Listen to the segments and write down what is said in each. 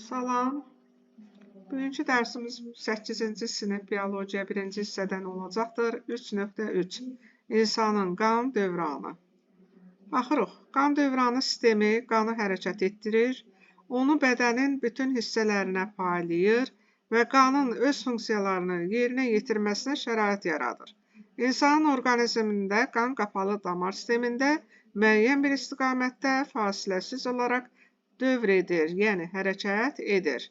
Salam. Bugünkü dərsimiz 8-ci sinif biologiya 1-ci hissədən olacaqdır. 3.3 İnsanın qan dövranı. Baxırıq, qan dövranı sistemi qanı hərəkət etdirir, onu bədənin bütün hissələrinə paylayır və qanın öz funksiyalarını yerinə yetirməsinə şərait yaradır. İnsanın orqanizmində qan qapalı damar sistemində müəyyən bir istiqamətdə fasiləsiz olaraq dövr edir, yəni hərəkət edir.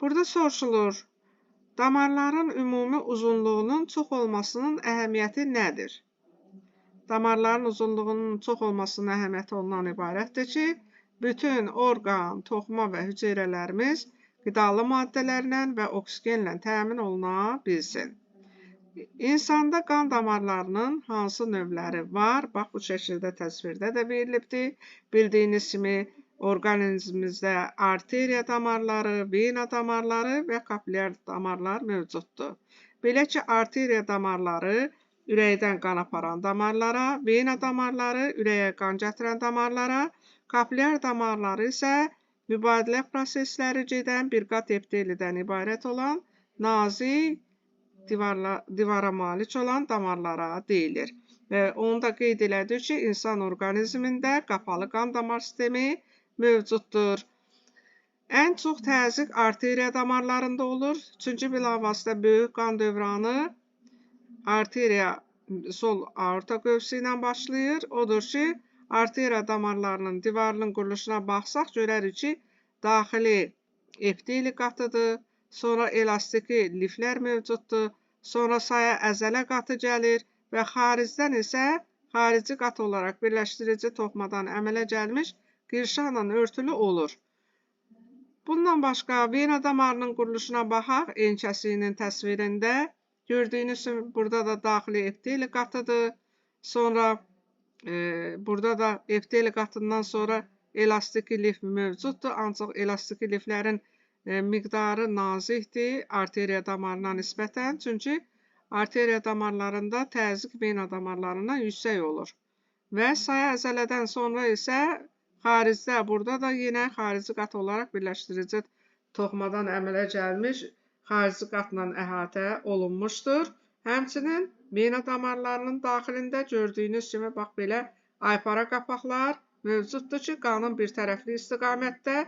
Burada soruşulur, damarların ümumi uzunluğunun çox olmasının əhəmiyyəti nədir? Damarların uzunluğunun çox olmasının əhəmiyyəti ondan ibarətdir ki, bütün orqan, toxuma və hüceyrələrimiz qidalı maddələrlə və oksigenlə təmin oluna bilsin. İnsanda qan damarlarının hansı növləri var? Bax, bu şəkildə təsvirdə də verilibdir. Bildiyiniz kimi, orqanizmimizdə arteriya damarları, vena damarları və kapilyar damarlar mövcuddur. Belə ki, arteriya damarları ürəkdən qan aparan damarlara, vena damarları ürəyə qan gətirən damarlara, kapilyar damarları isə mübadilə prosesləri gedən bir qat epitelidən ibarət olan nazik divara malik olan damarlara deyilir. Və onu da qeyd elədik ki, insan orqanizmində qapalı qan damar sistemi mövcuddur. Ən çox təzyiq arteriya damarlarında olur. Çünki bilavasitə böyük qan dövranı arteriya sol aorta qövsü ilə başlayır. Odur ki, arteriya damarlarının divarının quruluşuna baxsaq, görərik ki, daxili epiteli qatıdır, sonra elastiki liflər mövcuddur, sonra saya əzələ qatı gəlir və xaricdən isə xarici qat olaraq birləşdirici toxumadan əmələ gəlmiş qirşanla örtülü olur. Bundan başqa, vena damarının quruluşuna baxaq, enkəsiyinin təsvirində. Gördüyünüz kimi, burada da daxili epiteli qatıdır. Sonra, burada da epiteli qatından sonra elastiki lif mövcuddur. Ancaq elastiki liflərin miqdarı nazikdir arteriya damarına nisbətən. Çünki arteriya damarlarında təzyiq vena damarlarından yüksək olur. Və saya əzələdən sonra isə xaricdə, burada da yenə xarici qat olaraq birləşdirici toxumadan əmələ gəlmiş xarici qatla əhatə olunmuşdur. Həmçinin vena damarlarının daxilində gördüyünüz kimi, bax belə aypara qapaqlar mövcuddur ki, qanın bir tərəfli istiqamətdə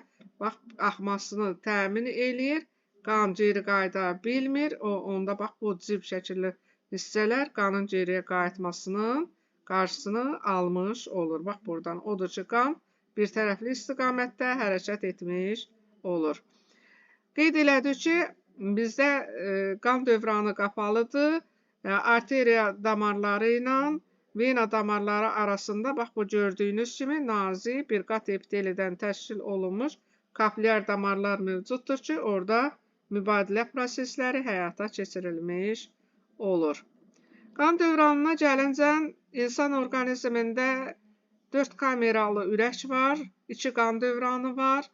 axmasını təmin eləyir. Qan geri qayıda bilmir. Onda bax, bu cib şəkilli hissələr qanın geriyə qayıtmasının qarşısını almış olur. Bax, buradan odur ki, qan bir tərəfli istiqamətdə hərəkət etmiş olur. Qeyd elədik ki, bizdə qan dövranı qapalıdır. Arteriya damarları ilə vena damarları arasında, bax, bu gördüyünüz kimi nazik bir qat epitelidən təşkil olunmuş kapilyar damarlar mövcuddur ki, orada mübadilə prosesləri həyata keçirilmiş olur. Qan dövranına gəlincə, insan orqanizmində 4 kameralı ürək var, 2 qan dövranı var,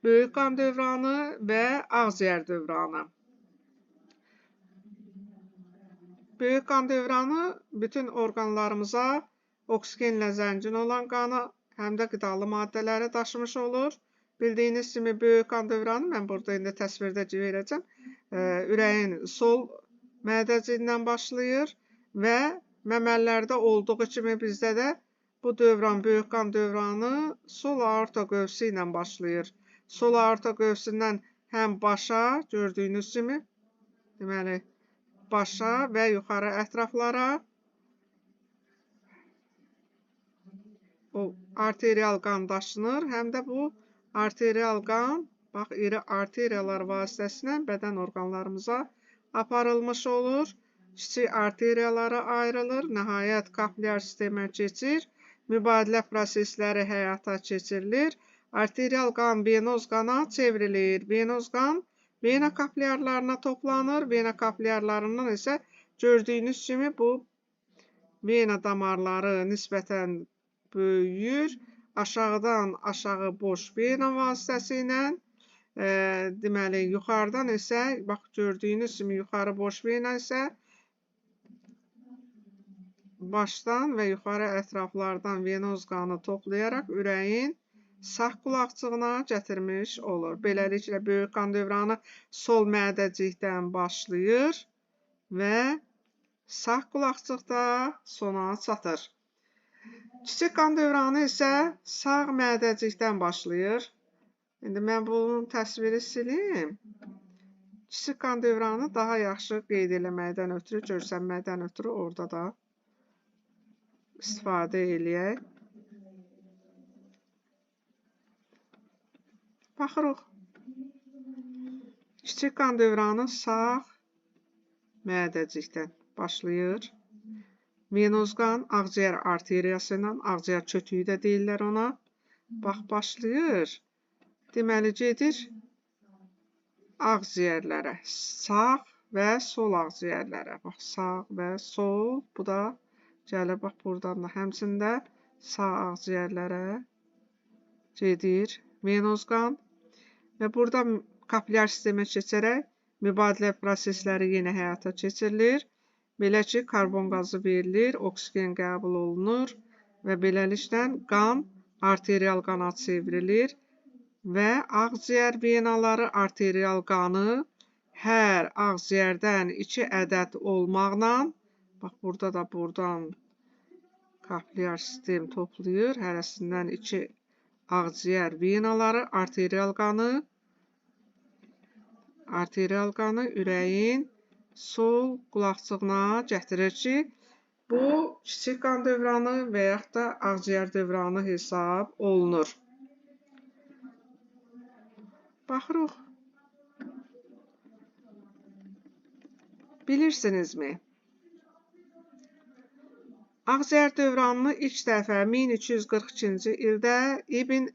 böyük qan dövranı və ağciyər dövranı. Böyük qan dövranı bütün orqanlarımıza oksigenlə zəngin olan qanı, həm də qidalı maddələri daşımış olur. Bildiyiniz kimi, böyük qan dövranı, mən burada indi təsvirdə verəcəm, ürəyin sol mədəciyindən başlayır və məməlilərdə olduğu kimi bizdə də bu dövran, böyük qan dövranı sol aorta qövsü ilə başlayır. Sol aorta qövsündən həm başa, gördüyünüz kimi, deməli, başa və yuxarı ətraflara o arterial qan daşınır, həm də bu arterial qan, bax, iri arteriyalar vasitəsilə bədən orqanlarımıza aparılmış olur. Kiçik arteriyalara ayrılır, nəhayət kapilyar sistemə keçir, mübadilə prosesləri həyata keçirilir. Arterial qan venoz qana çevrilir. Venoz qan vena kapilyarlarına toplanır. Vena kapilyarlarından isə gördüyünüz kimi bu vena damarları nisbətən böyüyür. Aşağıdan aşağı boş vena vasitəsilə, deməli, yuxarıdan isə, bax, gördüyünüz kimi yuxarı boş vena isə başdan və yuxarı ətraflardan venoz qanı toplayaraq ürəyin sağ qulaqcığına gətirmiş olur. Beləliklə, böyük qan dövranı sol mədəcikdən başlayır və sağ qulaqcıqda sona çatır. Kiçik qan dövranı isə sağ mədəcikdən başlayır. İndi mən bunun təsviri silim. Kiçik qan dövranı daha yaxşı qeyd eləməkdən ötürü, görsənməkdən ötürü orada da istifadə eləyək. Baxırıq. Kiçik qan dövranı sağ mədəcikdən başlayır. Venoz qan ağciyər arteriyası ilə, ağciyər çötüyü də deyirlər ona. Bax, başlayır. Deməli, gedir ağciyərlərə. Sağ və sol ağciyərlərə. Bax, sağ və sol. Bu da gəlir, bax, buradan da həmçində sağ ağciyərlərə gedir venoz qan. Və burada kapilyar sistemə keçərək mübadilə prosesləri yenə həyata keçirilir. Belə ki, karbon qazı verilir, oksigen qəbul olunur və beləliklə qan arterial qana çevrilir və ağciyər venaları arterial qanı hər ağciyərdən 2 ədəd olmaqla, bax, burada da buradan kapilyar sistem toplayır, hərəsindən 2 ağciyər venaları arterial qanı ürəyin sol qulaqcığına gətirir ki, bu kiçik qan dövranı və yaxud da ağciyər dövranı hesab olunur. Baxırıq. Bilirsinizmi? Ağciyər dövranını ilk dəfə 1242-ci ildə İbn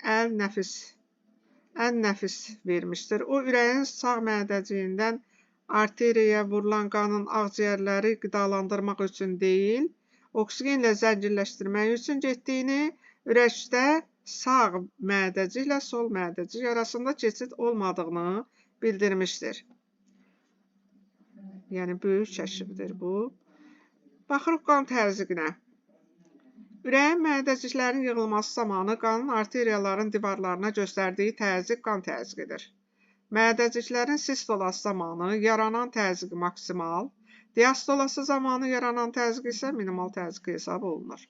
Ən-Nəfis vermişdir. O, ürəyin sağ mədəciyindən arteriyaya vurulan qanın ağciyərləri qidalandırmaq üçün deyil, oksigenlə zənginləşdirmək üçün getdiyini, ürəkdə sağ mədəciklə sol mədəcik arasında keçid olmadığını bildirmişdir. Yəni, böyük kəşfdir bu. Baxırıq qan təzyiqinə. Ürəyin mədəciklərin yığılması zamanı qanın arteriyaların divarlarına göstərdiyi təzyiq qan təzyiqidir. Mədəciklərin sistolası zamanı yaranan təzyiq maksimal, diastolası zamanı yaranan təzyiq isə minimal təzyiq hesab olunur.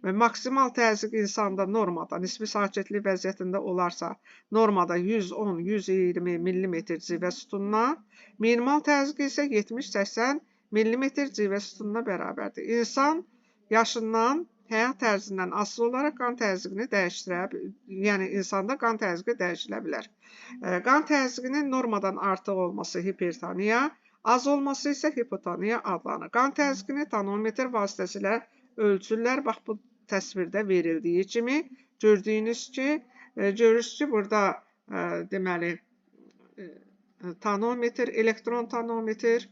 Və maksimal təzyiq insanda normada, nisbi sakitlik vəziyyətində olarsa, normada 110-120 mm civə sütununa, minimal təzyiq isə 70-80 mm civə sütununa bərabərdir. İnsan yaşından, həyat tərzindən asılı olaraq qan təzyiqini dəyişdirə bilər. Yəni, insanda qan təzyiqi dəyişilə bilər. Qan təzyiqinin normadan artıq olması hipertoniya, az olması isə hipotoniya adlanır. Qan təzyiqini tonometr vasitəsilə ölçürlər. Bax, bu təsvirdə verildiyi kimi görürsünüz ki, burada deməli tonometr, elektron tonometr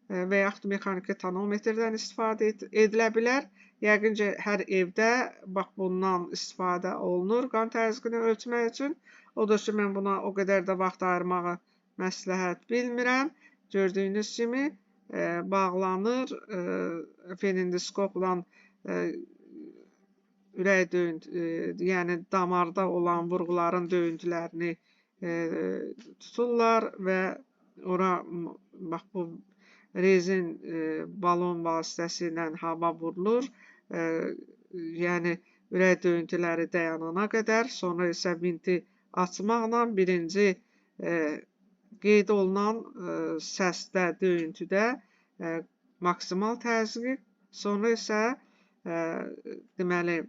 və yaxud mexaniki tonometrdən istifadə edilə bilər. Yəqin ki, hər evdə bax, bundan istifadə olunur qan təzyiqini ölçmək üçün. Odur ki, mən buna o qədər də vaxt ayırmağı məsləhət bilmirəm. Gördüyünüz kimi bağlanır, fenendoskopla ürək yəni damarda olan vurğuların döyüntülərini tuturlar və ora bax, bu rezin balon vasitəsilə hava vurulur. Yəni, ürək döyüntüləri dayanana qədər, sonra isə vinti açmaqla birinci qeyd olunan səsdə, döyüntüdə maksimal təzyiq, sonra isə deməli,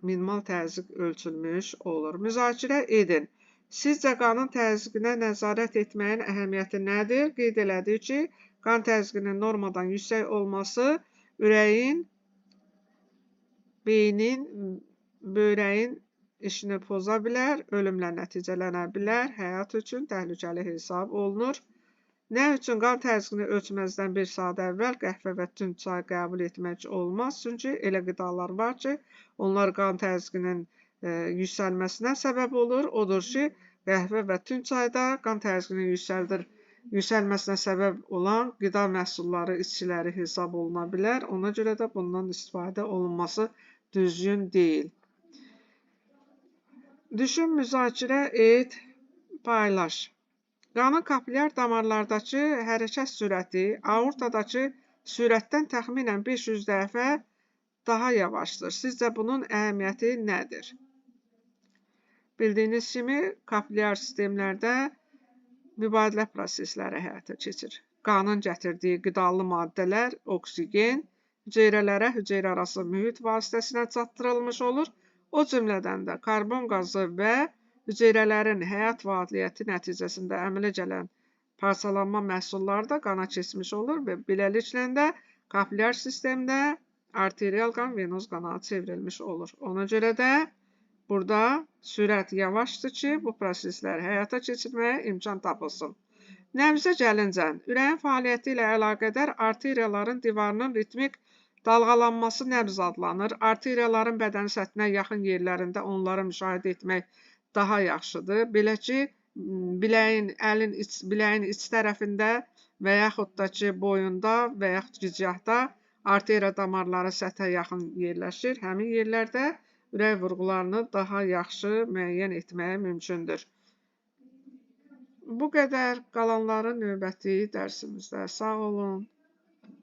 minimal təzyiq ölçülmüş olur. Müzakirə edin. Sizcə qanın təzyiqinə nəzarət etməyin əhəmiyyəti nədir? Qeyd elədik ki, qan təzyiqinin normadan yüksək olması ürəyin, beynin, böyrəyin işini poza bilər, ölümlə nəticələnə bilər, həyat üçün təhlükəli hesab olunur. Nə üçün qan təzyiqini ölçməzdən bir saat əvvəl qəhvə və tünd çay qəbul etmək olmaz? Çünki elə qidalar var ki, onlar qan təzyiqinin yüksəlməsinə səbəb olur. Odur ki, qəhvə və tünd çayda qan təzyiqini yüksəlməsinə səbəb olan qida məhsulları, içkiləri hesab oluna bilər. Ona görə də bundan istifadə olunması düzgün deyil. Düşün, müzakirə et, paylaş. Qanın kapillyar damarlardakı hərəkət sürəti aortadakı sürətdən təxminən 500 dəfə daha yavaşdır. Sizcə bunun əhəmiyyəti nədir? Bildiyiniz kimi, kapillyar sistemlərdə mübadilə prosesləri həyata keçir. Qanın gətirdiyi qidalı maddələr, oksigen hüceyrələrə hüceyrəarası mühit vasitəsilə çatdırılmış olur. O cümlədən də karbon qazı və hüceyrələrin həyat fəaliyyəti nəticəsində əmələ gələn parçalanma məhsulları da qana keçmiş olur və beləliklə də kapillyar sistemdə arterial qan venoz qana çevrilmiş olur. Ona görə də burada sürət yavaşdır ki, bu prosesləri həyata keçirməyə imkan tapılsın. Nəbzə gəlincə, ürəyin fəaliyyəti ilə əlaqədar arteriyaların divarının ritmik dalğalanması nəbz adlanır. Arteriyaların bədən səthinə yaxın yerlərində onları müşahidə etmək daha yaxşıdır. Belə ki, biləyin iç tərəfində və yaxud da ki, boyunda və yaxud gicgahda arteriya damarları səthə yaxın yerləşir. Həmin yerlərdə ürək vurğularını daha yaxşı müəyyən etməyə mümkündür. Bu qədər, qalanları növbəti dərsimizdə. Sağ olun.